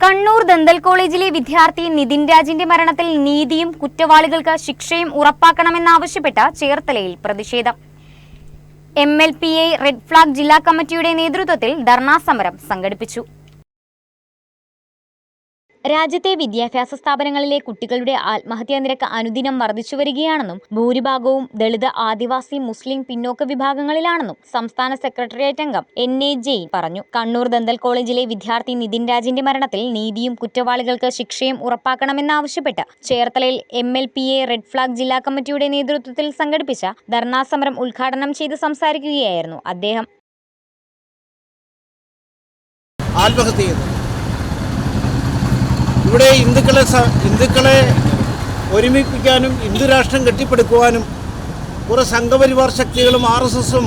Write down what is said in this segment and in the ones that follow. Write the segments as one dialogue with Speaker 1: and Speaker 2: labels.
Speaker 1: Kannur dental കോളേജിലെ വിദ്യാർത്ഥി നിതിൻ രാജിന്റെ മരണത്തിൽ നീതിയും കുറ്റവാളികൾക്ക് ശിക്ഷയും ഉറപ്പാക്കണമെന്നാവശ്യപ്പെട്ട് ചേർത്തലയിൽ പ്രതിഷേധം. MLPA റെഡ് ഫ്ലാഗ് ജില്ലാ കമ്മിറ്റിയുടെ നേതൃത്വത്തിൽ ധർണാ സമരം സംഘടിപ്പിച്ചു. രാജ്യത്തെ വിദ്യാഭ്യാസ സ്ഥാപനങ്ങളിലെ കുട്ടികളുടെ ആത്മഹത്യാ നിരക്ക് അനുദിനം വർദ്ധിച്ചുവരികയാണെന്നും ഭൂരിഭാഗവും ദളിത്, ആദിവാസി, മുസ്ലിം പിന്നോക്ക വിഭാഗങ്ങളിലാണെന്നും സംസ്ഥാന സെക്രട്ടേറിയറ്റ് അംഗം NA ജെയിൻ പറഞ്ഞു. കണ്ണൂർ ദന്തൽ കോളേജിലെ വിദ്യാർത്ഥി നിതിൻ രാജിന്റെ മരണത്തിൽ നീതിയും കുറ്റവാളികൾക്ക് ശിക്ഷയും ഉറപ്പാക്കണമെന്നാവശ്യപ്പെട്ട് ചേർത്തലയിൽ MLPA റെഡ് ഫ്ലാഗ് ജില്ലാ കമ്മിറ്റിയുടെ നേതൃത്വത്തിൽ സംഘടിപ്പിച്ച ധർണാ സമരം ഉദ്ഘാടനം ചെയ്ത് സംസാരിക്കുകയായിരുന്നു അദ്ദേഹം.
Speaker 2: ഇവിടെ ഹിന്ദുക്കളെ ഒരുമിപ്പിക്കാനും ഹിന്ദു രാഷ്ട്രം കെട്ടിപ്പടുക്കുവാനും കുറേ സംഘപരിവാർ ശക്തികളും RSSും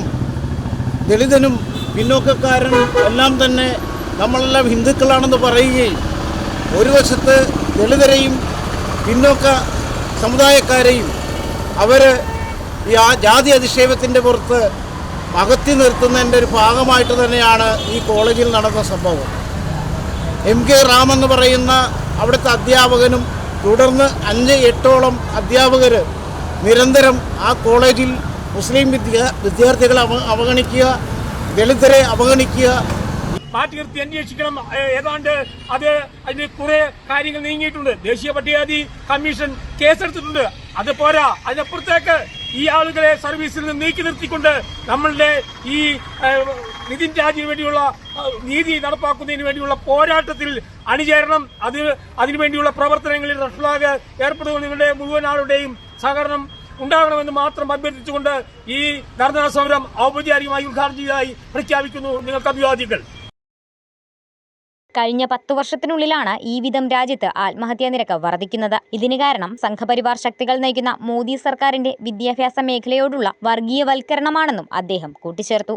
Speaker 2: ദളിതനും പിന്നോക്കക്കാരനും എല്ലാം തന്നെ നമ്മളെല്ലാം ഹിന്ദുക്കളാണെന്ന് പറയുകയും ഒരു വശത്ത് ദളിതരെയും പിന്നോക്ക സമുദായക്കാരെയും അവർ ഈ ജാതി അധിക്ഷേപത്തിൻ്റെ പുറത്ത് അകറ്റി നിർത്തുന്നതിൻ്റെ ഒരു ഭാഗമായിട്ട് തന്നെയാണ് ഈ കോളേജിൽ നടന്ന സംഭവം. MK റാം എന്ന് പറയുന്ന അവിടുത്തെ അധ്യാപകനും തുടർന്ന് 5-8ഓളം അധ്യാപകർ നിരന്തരം ആ കോളേജിൽ മുസ്ലിം വിദ്യാർത്ഥികളെ അവഗണിക്കുക, ദളിതരെ അവഗണിക്കുക,
Speaker 3: മാറ്റി നിർത്തി അന്വേഷിക്കണം. ഏതാണ്ട് അതിന് കുറെ കാര്യങ്ങൾ നീങ്ങിയിട്ടുണ്ട്. ദേശീയ പട്ടികജാതി കമ്മീഷൻ കേസെടുത്തിട്ടുണ്ട്. അത് പോരാ, അതിനപ്പുറത്തേക്ക് ഈ ആളുകളെ സർവീസിൽ നിന്ന് നീക്കി നിർത്തിക്കൊണ്ട് നമ്മളുടെ ഈ നിതിൻ രാജിന് വേണ്ടിയുള്ള നീതി നടപ്പാക്കുന്നതിന് വേണ്ടിയുള്ള പോരാട്ടത്തിൽ അണിചേരണം. അതിനുവേണ്ടിയുള്ള പ്രവർത്തനങ്ങളിൽ റെഡ് ഫ്ലാഗ് ഏർപ്പെടുന്നതിന്റെ മുഴുവൻ ആളുടെയും സഹകരണം ഉണ്ടാകണമെന്ന് മാത്രം അഭ്യർത്ഥിച്ചുകൊണ്ട് ഈ ധർണാ സമരം ഔപചാരികമായി ഉദ്ഘാടനം ചെയ്തതായി പ്രഖ്യാപിക്കുന്നു. നിങ്ങൾക്ക് അഭിവാദ്യങ്ങൾ.
Speaker 1: കഴിഞ്ഞ 10 വർഷത്തിനുള്ളിലാണ് ഈ വിധം രാജ്യത്ത് ആത്മഹത്യാ നിരക്ക് വർദ്ധിക്കുന്നത്. ഇതിന് കാരണം സംഘപരിവാർ ശക്തികൾ നയിക്കുന്ന മോദി സർക്കാരിന്റെ വിദ്യാഭ്യാസ മേഖലയോടുള്ള വർഗീയവൽക്കരണമാണെന്നും അദ്ദേഹം കൂട്ടിച്ചേർത്തു.